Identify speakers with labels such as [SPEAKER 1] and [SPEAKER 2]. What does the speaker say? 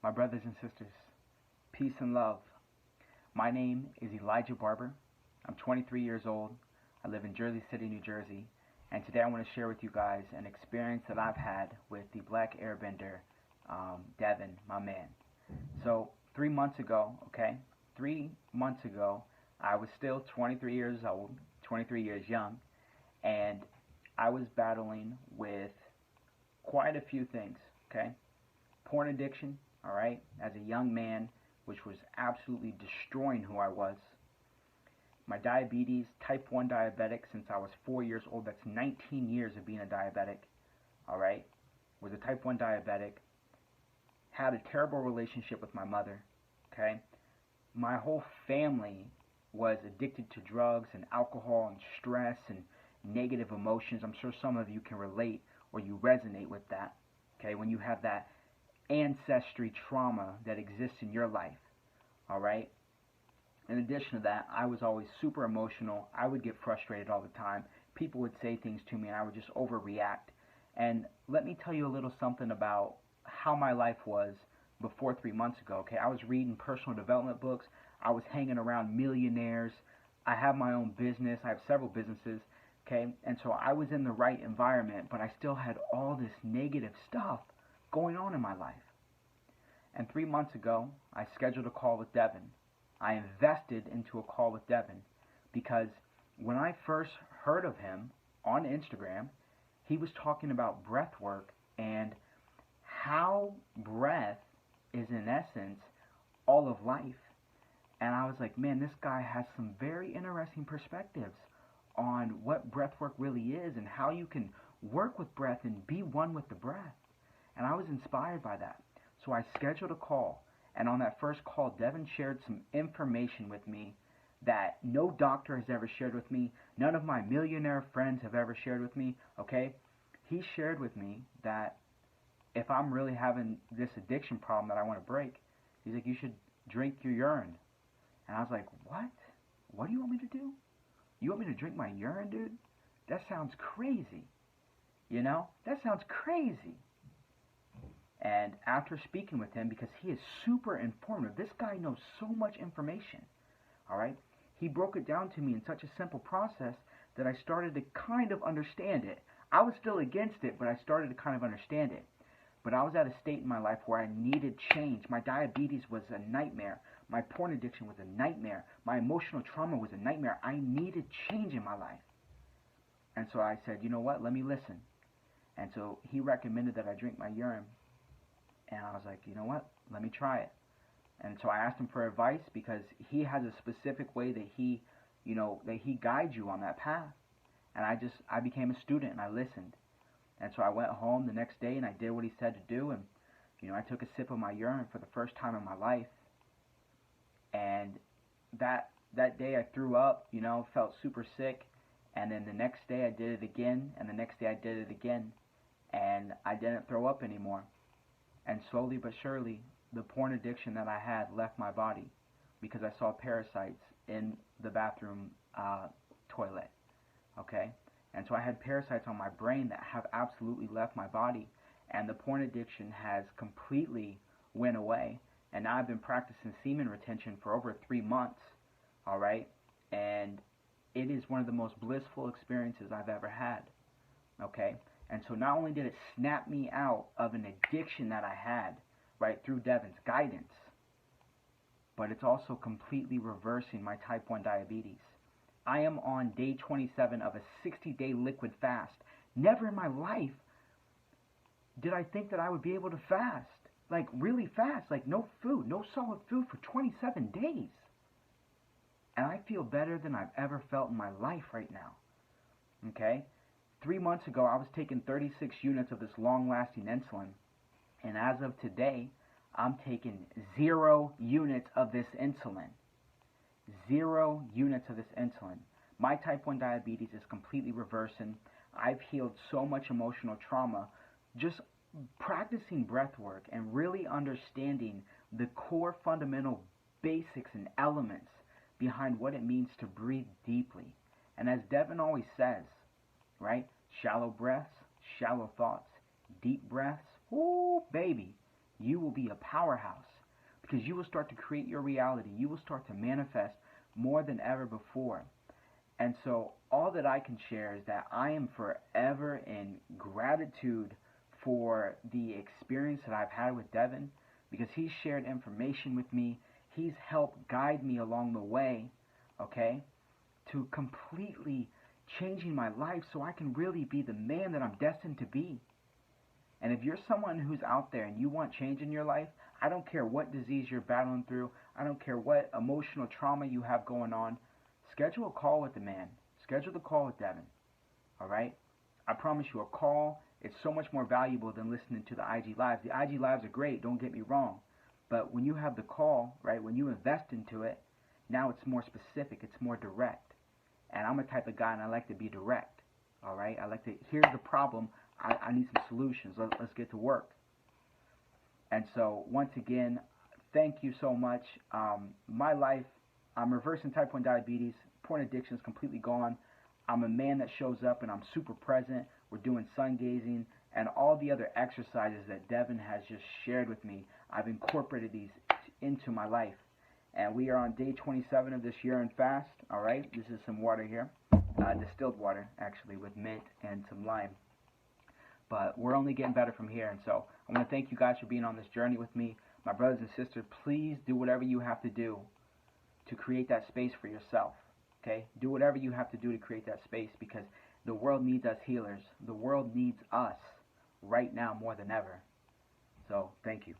[SPEAKER 1] My brothers and sisters, peace and love. My name is Elijah Barber. I'm 23 years old. I live in Jersey City, New Jersey. And today I want to share with you guys an experience that I've had with the Black Airbender, Devin, my man. So 3 months ago, I was still 23 years old, 23 years young, and I was battling with quite a few things, Porn addiction, all right, as a young man, which was absolutely destroying who I was. My diabetes, type 1 diabetic since I was 4 years old. That's 19 years of being a diabetic, all right. Was a type 1 diabetic. Had a terrible relationship with my mother, My whole family was addicted to drugs and alcohol and stress and negative emotions. I'm sure some of you can relate or you resonate with that, when you have that ancestry trauma that exists in your life, all right? In addition to that, I was always super emotional. I would get frustrated all the time. People would say things to me and I would just overreact. And let me tell you a little something about how my life was before 3 months ago, I was reading personal development books. I was hanging around millionaires. I have my own business. I have several businesses, And so I was in the right environment, but I still had all this negative stuff going on in my life. And 3 months ago, I scheduled a call with Devin. I invested into a call with Devin because when I first heard of him on Instagram, he was talking about breath work and how breath is in essence all of life. And I was like, man, this guy has some very interesting perspectives on what breath work really is and how you can work with breath and be one with the breath. And I was inspired by that. So I scheduled a call. And on that first call, Devin shared some information with me that no doctor has ever shared with me. None of my millionaire friends have ever shared with me, He shared with me that if I'm really having this addiction problem that I want to break, he's like, you should drink your urine. And I was like, what? What do you want me to do? You want me to drink my urine, dude? That sounds crazy. That sounds crazy. And after speaking with him, because he is super informative, this guy knows so much information, all right? He broke it down to me in such a simple process that I started to kind of understand it. I was still against it, but I started to kind of understand it. But I was at a state in my life where I needed change. My diabetes was a nightmare. My porn addiction was a nightmare. My emotional trauma was a nightmare. I needed change in my life. And so I said, you know what, let me listen. And so he recommended that I drink my urine. And I was like, you know what, let me try it. And so I asked him for advice because he has a specific way that he guides you on that path. And I became a student and I listened. And so I went home the next day and I did what he said to do. And, I took a sip of my urine for the first time in my life. And that day I threw up, felt super sick. And then the next day I did it again. And the next day I did it again. And I didn't throw up anymore. And slowly but surely, the porn addiction that I had left my body because I saw parasites in the bathroom toilet, And so I had parasites on my brain that have absolutely left my body, and the porn addiction has completely went away. And now I've been practicing semen retention for over 3 months, all right? And it is one of the most blissful experiences I've ever had, And so not only did it snap me out of an addiction that I had, through Devin's guidance, but it's also completely reversing my type 1 diabetes. I am on day 27 of a 60-day liquid fast. Never in my life did I think that I would be able to fast, really fast, no food, no solid food for 27 days. And I feel better than I've ever felt in my life right now, 3 months ago, I was taking 36 units of this long-lasting insulin, and as of today, I'm taking 0 units of this insulin. 0 units of this insulin. My type 1 diabetes is completely reversing. I've healed so much emotional trauma just practicing breath work and really understanding the core fundamental basics and elements behind what it means to breathe deeply. And as Devin always says, shallow breaths, shallow thoughts, deep breaths, ooh, baby, you will be a powerhouse because you will start to create your reality. You will start to manifest more than ever before. And so all that I can share is that I am forever in gratitude for the experience that I've had with Devin, because he's shared information with me. He's helped guide me along the way, okay, to completely changing my life so I can really be the man that I'm destined to be. And if you're someone who's out there and you want change in your life, I don't care what disease you're battling through, I don't care what emotional trauma you have going on, schedule a call with the man. Schedule the call with Devin. All right? I promise you, a call is so much more valuable than listening to the IG Lives. The IG Lives are great, don't get me wrong. But when you have the call, right, when you invest into it, now it's more specific, it's more direct. And I'm a type of guy and I like to be direct. All right? I like to, here's the problem, I need some solutions. Let's get to work. And so, once again, thank you so much. My life, I'm reversing type 1 diabetes. Porn addiction is completely gone. I'm a man that shows up and I'm super present. We're doing sun gazing and all the other exercises that Devin has just shared with me. I've incorporated these into my life. And we are on day 27 of this urine fast. All right, this is some water here. Distilled water, actually, with mint and some lime. But we're only getting better from here. And so I want to thank you guys for being on this journey with me. My brothers and sisters, please do whatever you have to do to create that space for yourself. Okay? Do whatever you have to do to create that space, because the world needs us healers. The world needs us right now more than ever. So, thank you.